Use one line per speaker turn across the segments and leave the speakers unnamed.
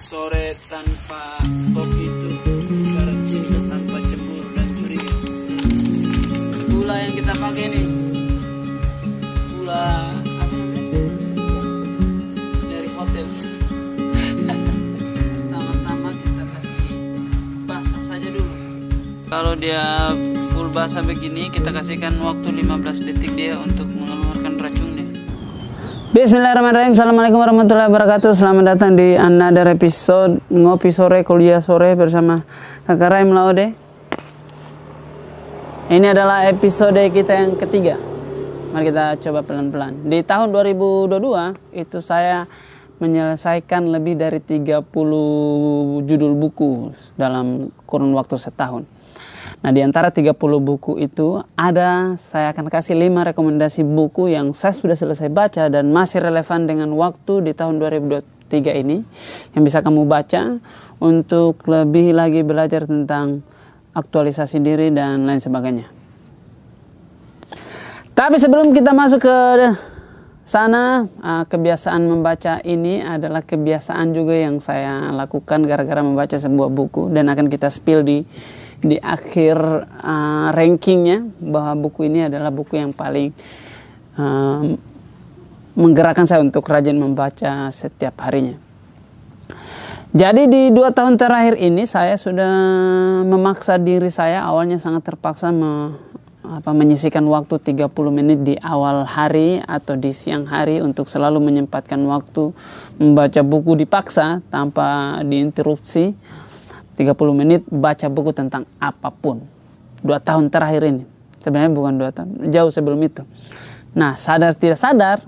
Sore tanpa kopi itu karena cinta tanpa cemburu dan curiga. Gula yang kita pakai ini gula apa namanya? Dari hotel. Pertama-tama kita kasih basah saja dulu. Kalau dia full basah begini, kita kasihkan waktu 15 detik dia untuk mengeluarkan racunnya. Bismillahirrahmanirrahim. Assalamualaikum warahmatullahi wabarakatuh. Selamat datang di another episode Ngopi Sore Kuliah Sore bersama Kakak Raim Laude. Ini adalah episode kita yang ketiga. Mari kita coba pelan-pelan. Di tahun 2022 itu saya menyelesaikan lebih dari 30 judul buku dalam kurun waktu setahun. Nah, di antara 30 buku itu saya akan kasih 5 rekomendasi buku yang saya sudah selesai baca dan masih relevan dengan waktu di tahun 2023 ini yang bisa kamu baca untuk lebih lagi belajar tentang aktualisasi diri dan lain sebagainya. Tapi sebelum kita masuk ke sana, kebiasaan membaca ini adalah kebiasaan juga yang saya lakukan gara-gara membaca sebuah buku dan akan kita spill di akhir rankingnya bahwa buku ini adalah buku yang paling menggerakkan saya untuk rajin membaca setiap harinya. Jadi di 2 tahun terakhir ini saya sudah memaksa diri saya, awalnya sangat terpaksa menyisihkan waktu 30 menit di awal hari atau di siang hari untuk selalu menyempatkan waktu membaca buku dipaksa tanpa diinterupsi. 30 menit baca buku tentang apapun. 2 tahun terakhir ini. Sebenarnya bukan 2 tahun, jauh sebelum itu. Nah, sadar tidak sadar,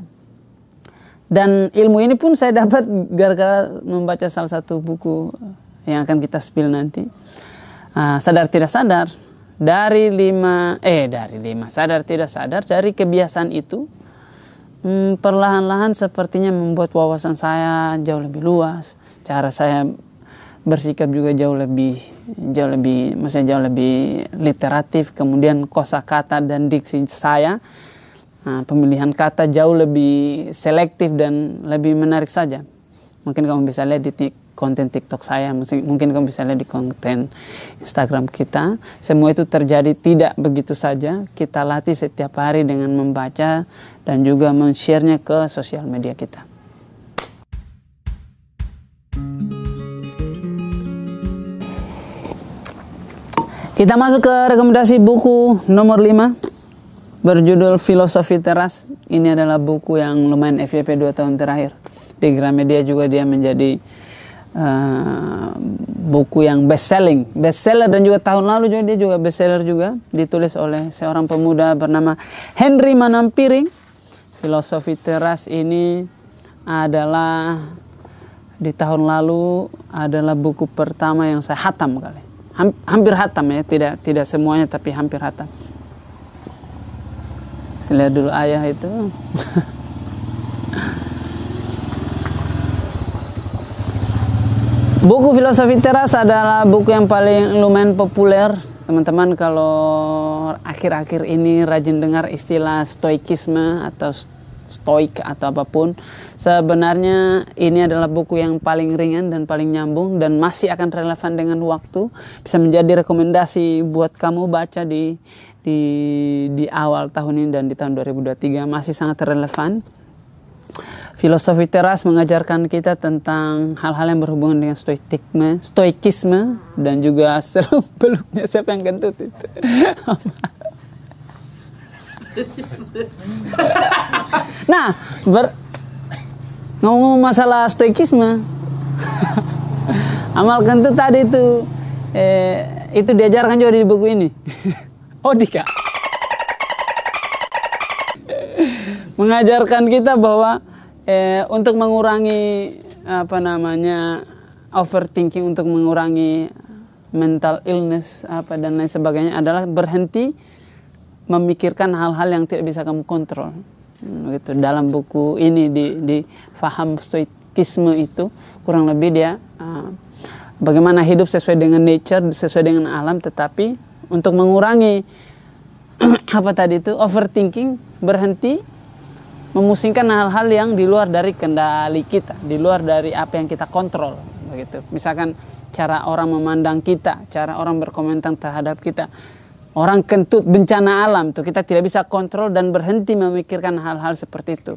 dan ilmu ini pun saya dapat gara-gara membaca salah satu buku yang akan kita spill nanti. Sadar tidak sadar, sadar tidak sadar, dari kebiasaan itu, perlahan-lahan sepertinya membuat wawasan saya jauh lebih luas. Cara saya bersikap juga jauh lebih literatif. Kemudian kosakata dan diksi saya, pemilihan kata jauh lebih selektif dan lebih menarik saja. Mungkin kamu bisa lihat di konten TikTok saya, mungkin kamu bisa lihat di konten Instagram kita. Semua itu terjadi tidak begitu saja. Kita latih setiap hari dengan membaca dan juga men-share-nya ke sosial media kita. Kita masuk ke rekomendasi buku nomor 5 berjudul Filosofi Teras. Ini adalah buku yang lumayan FYP 2 tahun terakhir. Di Gramedia juga dia menjadi buku yang bestseller, dan juga tahun lalu juga dia juga bestseller juga. Ditulis oleh seorang pemuda bernama Henry Manampiring. Filosofi Teras ini adalah di tahun lalu adalah buku pertama yang saya hatam kali. Hampir hatam ya, tidak semuanya tapi hampir hatam. Saya lihat dulu ayah itu. Buku Filosofi Teras adalah buku yang paling lumayan populer. Teman-teman kalau akhir-akhir ini rajin dengar istilah stoikisme atau stoik atau apapun, sebenarnya ini adalah buku yang paling ringan dan paling nyambung dan masih akan relevan dengan waktu. Bisa menjadi rekomendasi buat kamu baca di awal tahun ini dan di tahun 2023 masih sangat relevan. Filosofi Teras mengajarkan kita tentang hal-hal yang berhubungan dengan stoikisme dan juga seluk-beluknya. Siapa yang kentut itu? Nah, ngomong masalah stoikisme, amal kentut tadi itu diajarkan juga di buku ini. Oh, Dika mengajarkan kita bahwa untuk mengurangi overthinking, untuk mengurangi mental illness dan lain sebagainya adalah berhenti memikirkan hal-hal yang tidak bisa kamu kontrol. Gitu. Dalam buku ini di faham stoikisme itu kurang lebih dia bagaimana hidup sesuai dengan nature, sesuai dengan alam, tetapi untuk mengurangi overthinking, berhenti memusingkan hal-hal yang di luar dari kendali kita, di luar dari apa yang kita kontrol. begitu. Misalkan cara orang memandang kita, cara orang berkomentar terhadap kita. Orang kentut bencana alam tuh kita tidak bisa kontrol dan berhenti memikirkan hal-hal seperti itu.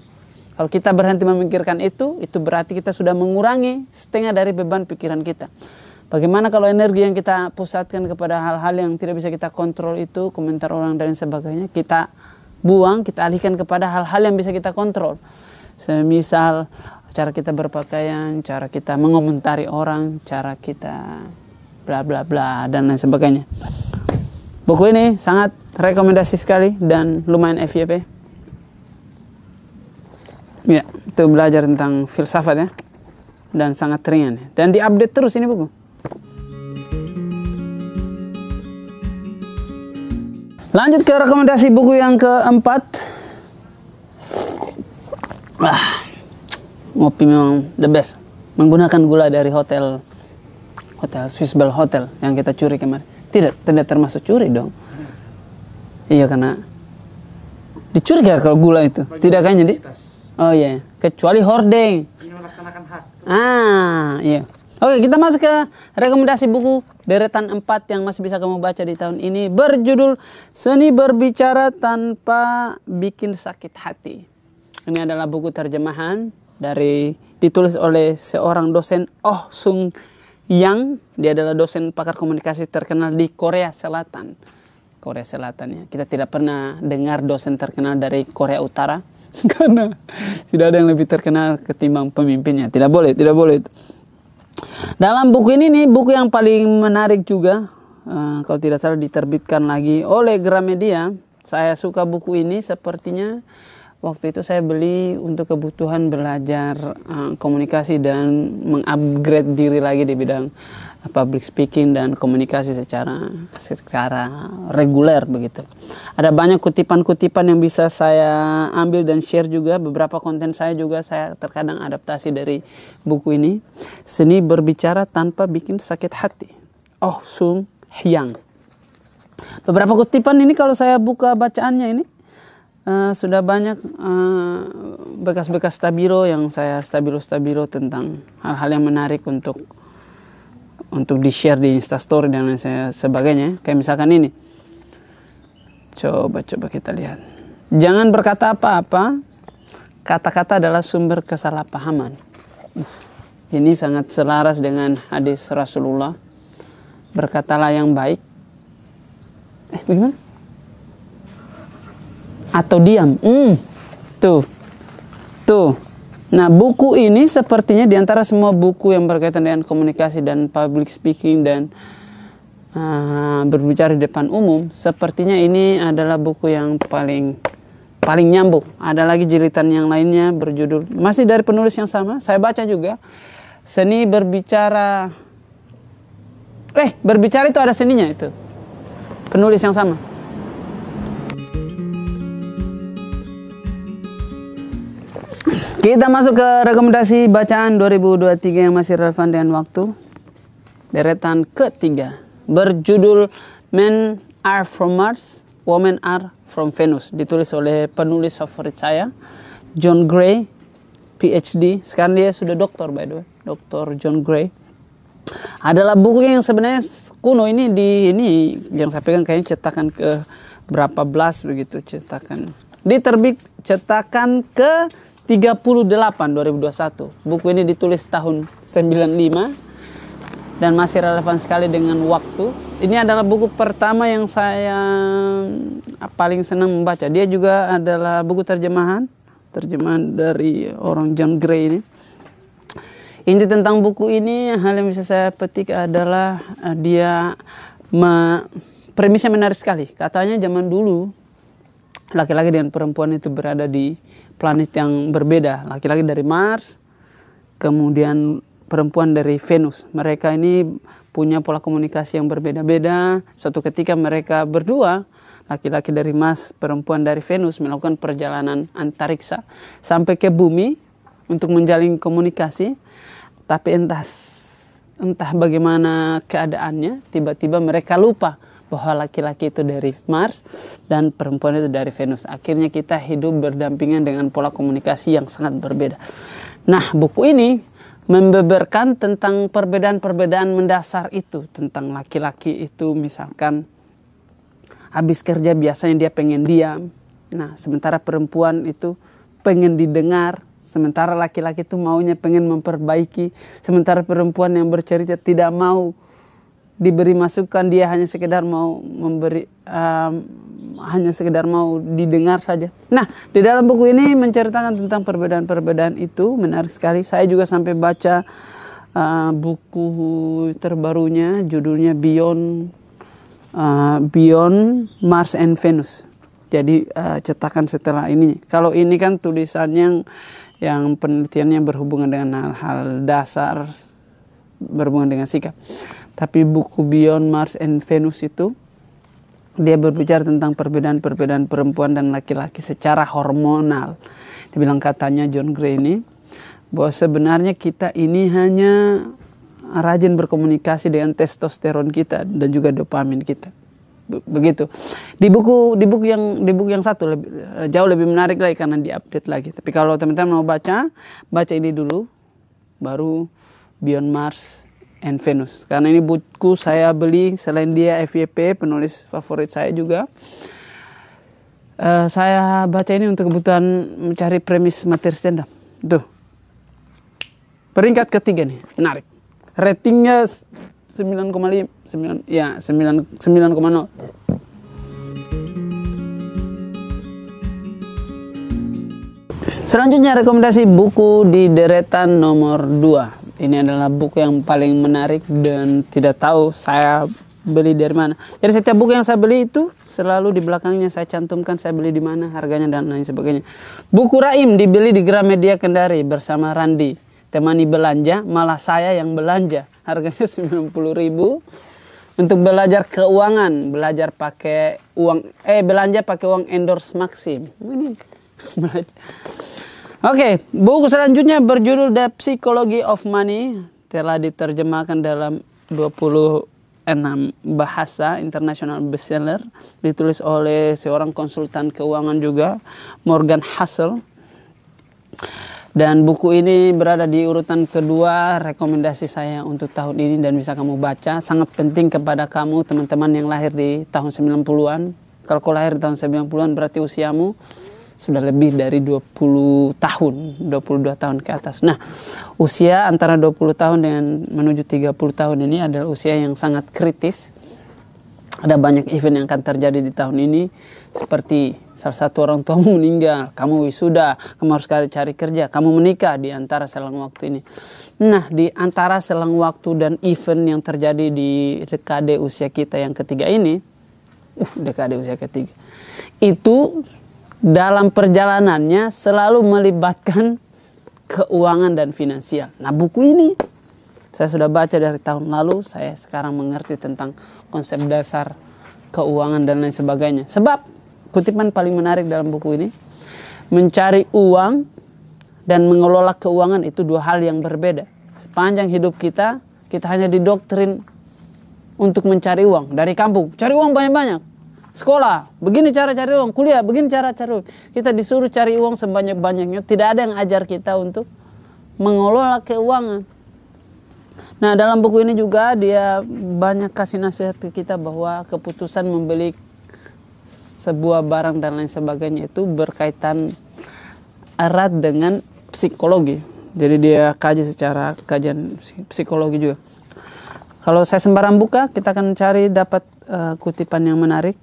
Kalau kita berhenti memikirkan itu berarti kita sudah mengurangi setengah dari beban pikiran kita. Bagaimana kalau energi yang kita pusatkan kepada hal-hal yang tidak bisa kita kontrol itu, komentar orang dan sebagainya, kita buang, kita alihkan kepada hal-hal yang bisa kita kontrol. Semisal cara kita berpakaian, cara kita mengomentari orang, cara kita bla bla bla dan lain sebagainya. Buku ini sangat rekomendasi sekali dan lumayan FYP. Ya, itu belajar tentang filsafat ya. Dan sangat ringan ya. Dan diupdate terus ini buku. Lanjut ke rekomendasi buku yang keempat. Ngopi memang the best. Menggunakan gula dari hotel Swiss Bell Hotel yang kita curi kemarin. Tidak termasuk curi dong. Iya, karena dicuri gak kalau gula itu? Tidak kan jadi? Oh iya, kecuali hordeng.
Ini melaksanakan hak.
Iya. Oke, kita masuk ke rekomendasi buku deretan 4 yang masih bisa kamu baca di tahun ini, berjudul Seni Berbicara Tanpa Bikin Sakit Hati. Ini adalah buku terjemahan ditulis oleh seorang dosen Oh Sung Yang. Dia adalah dosen pakar komunikasi terkenal di Korea Selatan. Korea Selatan ya. Kita tidak pernah dengar dosen terkenal dari Korea Utara karena tidak ada yang lebih terkenal ketimbang pemimpinnya. Tidak boleh. Dalam buku ini nih, buku yang paling menarik juga, kalau tidak salah diterbitkan lagi oleh Gramedia. Saya suka buku ini, sepertinya waktu itu saya beli untuk kebutuhan belajar komunikasi dan mengupgrade diri lagi di bidang public speaking dan komunikasi secara reguler begitu. Ada banyak kutipan-kutipan yang bisa saya ambil dan share juga. Beberapa konten saya juga saya terkadang adaptasi dari buku ini. Seni Berbicara Tanpa Bikin Sakit Hati. Oh Sung Hyang. Beberapa kutipan ini kalau saya buka bacaannya ini sudah banyak bekas-bekas stabilo yang saya stabilo tentang hal-hal yang menarik untuk di-share di Instastory dan lain sebagainya. Kayak misalkan ini. Coba kita lihat. Jangan berkata apa-apa. Kata-kata adalah sumber kesalahpahaman. Ini sangat selaras dengan hadis Rasulullah. Berkatalah yang baik. Bagaimana? Atau diam. Tuh. Nah, buku ini sepertinya diantara semua buku yang berkaitan dengan komunikasi dan public speaking dan berbicara di depan umum, sepertinya ini adalah buku yang paling nyambung. Ada lagi jilitan yang lainnya berjudul, masih dari penulis yang sama, saya baca juga, Seni Berbicara. Berbicara itu ada seninya itu. Penulis yang sama. Kita masuk ke rekomendasi bacaan 2023 yang masih relevan dengan waktu. Deretan ketiga. Berjudul Men Are From Mars, Women Are From Venus. Ditulis oleh penulis favorit saya, John Gray, PhD. Sekarang dia sudah doktor by the way. Dr. John Gray. Adalah buku yang sebenarnya kuno ini yang saya pegang kayaknya cetakan ke berapa belas begitu cetakan. Cetakan ke 38 2021. Buku ini ditulis tahun 95 dan masih relevan sekali dengan waktu. Ini adalah buku pertama yang saya paling senang membaca. Dia juga adalah buku terjemahan dari orang John Gray ini. Inti tentang buku ini, hal yang bisa saya petik adalah premisnya menarik sekali. Katanya zaman dulu laki-laki dan perempuan itu berada di planet yang berbeda. Laki-laki dari Mars, kemudian perempuan dari Venus. Mereka ini punya pola komunikasi yang berbeda-beda. Suatu ketika mereka berdua, laki-laki dari Mars, perempuan dari Venus, melakukan perjalanan antariksa sampai ke bumi untuk menjalin komunikasi. Tapi entah bagaimana keadaannya, tiba-tiba mereka lupa bahwa laki-laki itu dari Mars dan perempuan itu dari Venus. Akhirnya kita hidup berdampingan dengan pola komunikasi yang sangat berbeda. Nah, buku ini membeberkan tentang perbedaan-perbedaan mendasar itu. Tentang laki-laki itu misalkan habis kerja biasanya dia pengen diam. Nah, sementara perempuan itu pengen didengar. Sementara laki-laki itu maunya pengen memperbaiki. Sementara perempuan yang bercerita tidak mau diberi masukan, dia hanya sekedar mau memberi, hanya sekedar mau didengar saja. Nah, di dalam buku ini menceritakan tentang perbedaan-perbedaan itu, menarik sekali. Saya juga sampai baca buku terbarunya, judulnya Beyond Mars and Venus. Jadi cetakan setelah ini. Kalau ini kan tulisannya yang penelitiannya berhubungan dengan hal-hal dasar, berhubungan dengan sikap. Tapi buku Beyond Mars and Venus itu, dia berbicara tentang perbedaan-perbedaan perempuan dan laki-laki secara hormonal. Dibilang katanya John Gray ini, bahwa sebenarnya kita ini hanya rajin berkomunikasi dengan testosteron kita dan juga dopamin kita. Begitu. Di buku yang satu jauh lebih menarik lagi karena diupdate lagi. Tapi kalau teman-teman mau baca ini dulu, baru Beyond Mars and Venus. Karena ini buku saya beli, selain dia FYP, penulis favorit saya juga. Saya baca ini untuk kebutuhan mencari premis materi stand up. Tuh. Peringkat ketiga nih, menarik. Ratingnya 9,5, 9,0. Selanjutnya rekomendasi buku di deretan nomor 2. Ini adalah buku yang paling menarik dan tidak tahu saya beli dari mana. Jadi setiap buku yang saya beli itu selalu di belakangnya saya cantumkan saya beli di mana, harganya dan lain sebagainya. Buku Raim dibeli di Gramedia Kendari bersama Randi. Temani belanja, malah saya yang belanja. Harganya 90.000 untuk belajar keuangan, belanja pakai uang endorse Maxim. Ini belajar. Oke, buku selanjutnya berjudul The Psychology of Money, telah diterjemahkan dalam 26 bahasa, international bestseller, ditulis oleh seorang konsultan keuangan juga, Morgan Housel. Dan buku ini berada di urutan kedua rekomendasi saya untuk tahun ini dan bisa kamu baca. Sangat penting kepada kamu teman-teman yang lahir di tahun 90-an. Kalau kau lahir di tahun 90-an berarti usiamu sudah lebih dari 20 tahun, 22 tahun ke atas. Nah, usia antara 20 tahun dengan menuju 30 tahun ini adalah usia yang sangat kritis. Ada banyak event yang akan terjadi di tahun ini, seperti salah satu orang tuamu meninggal, kamu wisuda, kamu harus cari kerja, kamu menikah di antara selang waktu ini. Nah, di antara selang waktu dan event yang terjadi di dekade usia kita yang ketiga ini, dekade usia ketiga, itu dalam perjalanannya selalu melibatkan keuangan dan finansial. Nah, buku ini saya sudah baca dari tahun lalu, saya sekarang mengerti tentang konsep dasar keuangan dan lain sebagainya. Sebab kutipan paling menarik dalam buku ini, mencari uang dan mengelola keuangan itu dua hal yang berbeda. Sepanjang hidup kita hanya didoktrin untuk mencari uang. Dari kampung, cari uang banyak-banyak. Sekolah, begini cara cari uang. Kuliah, begini cara cari uang. Kita disuruh cari uang sebanyak-banyaknya. Tidak ada yang ajar kita untuk mengelola keuangan. Nah, dalam buku ini juga dia banyak kasih nasihat ke kita bahwa keputusan membeli sebuah barang dan lain sebagainya itu berkaitan erat dengan psikologi. Jadi dia kaji secara kajian psikologi juga. Kalau saya sembarang buka, kita akan cari dapat kutipan yang menarik.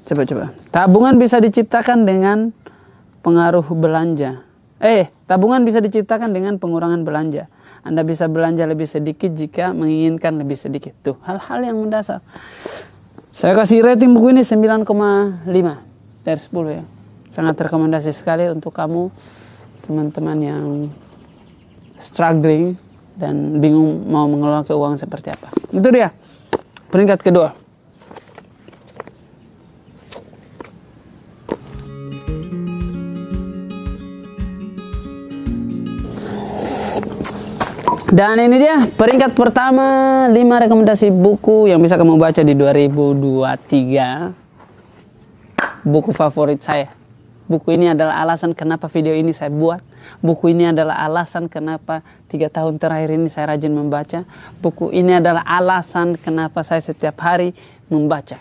Coba. Tabungan bisa diciptakan dengan pengaruh belanja. Tabungan bisa diciptakan dengan pengurangan belanja. Anda bisa belanja lebih sedikit jika menginginkan lebih sedikit. Tuh, hal-hal yang mendasar. Saya kasih rating buku ini 9,5 dari 10 ya. Sangat rekomendasi sekali untuk kamu, teman-teman yang struggling dan bingung mau mengelola keuangan seperti apa. Itu dia, peringkat kedua. Dan ini dia peringkat pertama 5 rekomendasi buku yang bisa kamu baca di 2023. Buku favorit saya. Buku ini adalah alasan kenapa video ini saya buat. Buku ini adalah alasan kenapa 3 tahun terakhir ini saya rajin membaca. Buku ini adalah alasan kenapa saya setiap hari membaca.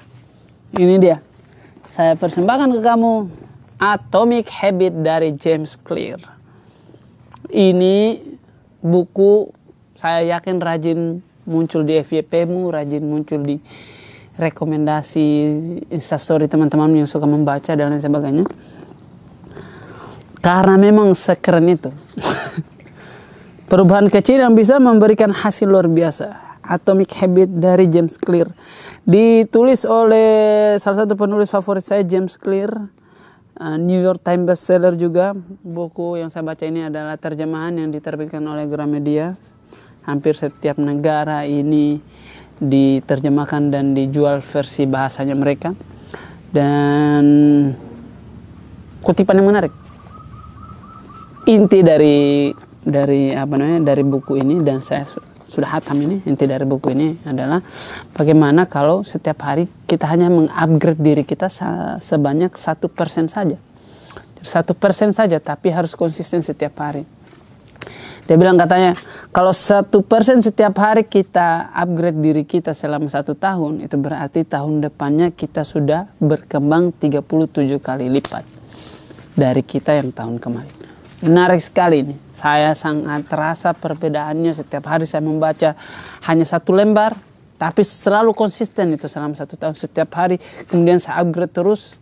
Ini dia. Saya persembahkan ke kamu Atomic Habit dari James Clear. Ini buku saya yakin rajin muncul di FYP-mu, rajin muncul di rekomendasi Instastory teman-teman yang suka membaca dan lain sebagainya. Karena memang sekeren itu. Perubahan kecil yang bisa memberikan hasil luar biasa. Atomic Habit dari James Clear. Ditulis oleh salah satu penulis favorit saya, James Clear. New York Times bestseller juga. Buku yang saya baca ini adalah terjemahan yang diterbitkan oleh Gramedia. Hampir setiap negara ini diterjemahkan dan dijual versi bahasanya mereka. Dan kutipan yang menarik. Inti dari buku ini, dan saya sudah hatam ini, inti dari buku ini adalah bagaimana kalau setiap hari kita hanya mengupgrade diri kita sebanyak 1% saja. 1% saja, tapi harus konsisten setiap hari. Dia bilang katanya, kalau 1% setiap hari kita upgrade diri kita selama 1 tahun, itu berarti tahun depannya kita sudah berkembang 37 kali lipat dari kita yang tahun kemarin. Menarik sekali ini. Saya sangat terasa perbedaannya setiap hari saya membaca hanya 1 lembar, tapi selalu konsisten itu selama 1 tahun. Setiap hari, kemudian saya upgrade terus,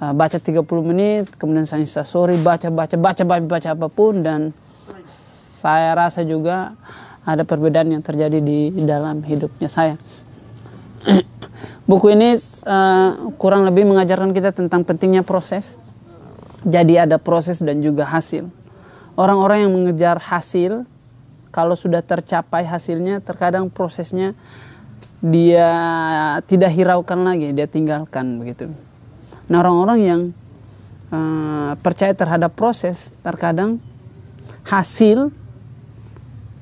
baca 30 menit, kemudian saya instastory, baca apapun, dan saya rasa juga ada perbedaan yang terjadi di dalam hidupnya saya. Buku ini kurang lebih mengajarkan kita tentang pentingnya proses. Jadi ada proses dan juga hasil. Orang-orang yang mengejar hasil, kalau sudah tercapai hasilnya, terkadang prosesnya dia tidak hiraukan lagi, dia tinggalkan begitu. Nah, orang-orang yang percaya terhadap proses, terkadang hasil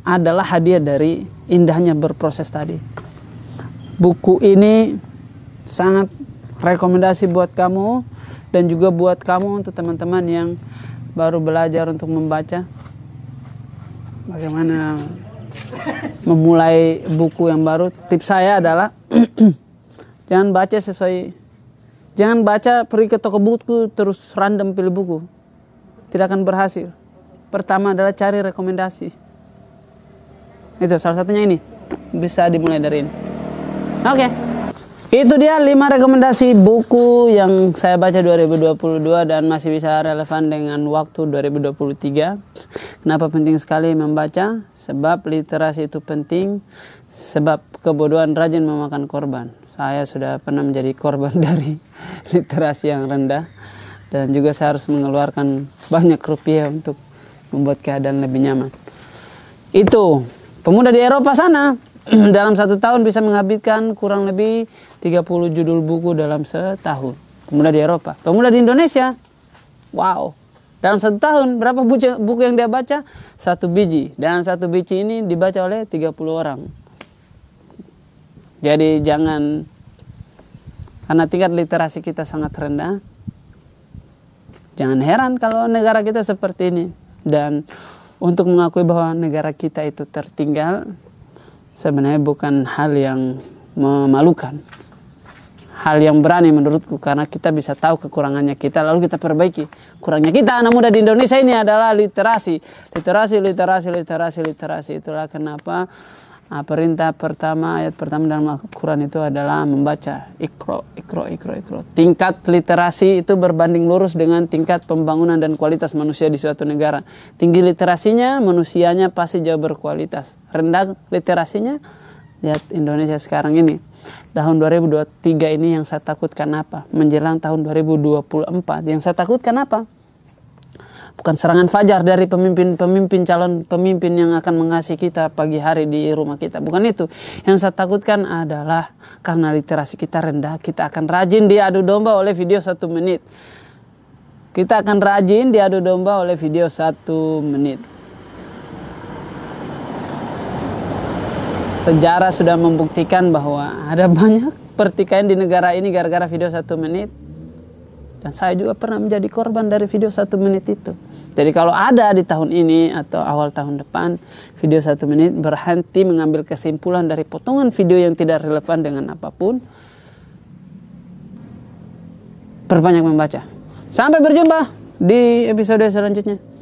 adalah hadiah dari indahnya berproses tadi. Buku ini sangat rekomendasi buat kamu dan juga buat kamu untuk teman-teman yang baru belajar untuk membaca. Bagaimana memulai buku yang baru? Tips saya adalah jangan baca pergi ke toko buku terus random pilih buku. Tidak akan berhasil. Pertama adalah cari rekomendasi. Itu salah satunya ini. Bisa dimulai dari ini. Oke. Itu dia 5 rekomendasi buku yang saya baca 2022 dan masih bisa relevan dengan waktu 2023. Kenapa penting sekali membaca? Sebab literasi itu penting. Sebab kebodohan rajin memakan korban. Saya sudah pernah menjadi korban dari literasi yang rendah. Dan juga saya harus mengeluarkan banyak rupiah untuk membuat keadaan lebih nyaman. Itu. Pemuda di Eropa sana dalam 1 tahun bisa menghabiskan kurang lebih 30 judul buku dalam setahun. Pemuda di Eropa. Pemuda di Indonesia, wow. Dalam 1 tahun berapa buku yang dia baca? 1 biji. Dan 1 biji ini dibaca oleh 30 orang. Jadi jangan, karena tingkat literasi kita sangat rendah, jangan heran kalau negara kita seperti ini. Dan untuk mengakui bahwa negara kita itu tertinggal sebenarnya bukan hal yang memalukan. Hal yang berani menurutku, karena kita bisa tahu kekurangannya kita lalu kita perbaiki. Kurangnya kita anak muda di Indonesia ini adalah literasi. Itulah kenapa perintah pertama, ayat pertama dalam Al-Quran itu adalah membaca. Iqra. Tingkat literasi itu berbanding lurus dengan tingkat pembangunan dan kualitas manusia di suatu negara. Tinggi literasinya, manusianya pasti jauh berkualitas. Rendah literasinya, lihat Indonesia sekarang ini. Tahun 2023 ini yang saya takutkan apa? Menjelang tahun 2024 yang saya takutkan apa? Bukan serangan fajar dari pemimpin calon pemimpin yang akan mengasihi kita pagi hari di rumah kita. Bukan itu. Yang saya takutkan adalah karena literasi kita rendah, kita akan rajin diadu domba oleh video 1 menit. Kita akan rajin diadu domba oleh video 1 menit. Sejarah sudah membuktikan bahwa ada banyak pertikaian di negara ini gara-gara video 1 menit. Dan saya juga pernah menjadi korban dari video 1 menit itu. Jadi kalau ada di tahun ini atau awal tahun depan video 1 menit, berhenti mengambil kesimpulan dari potongan video yang tidak relevan dengan apapun. Perbanyak membaca. Sampai berjumpa di episode selanjutnya.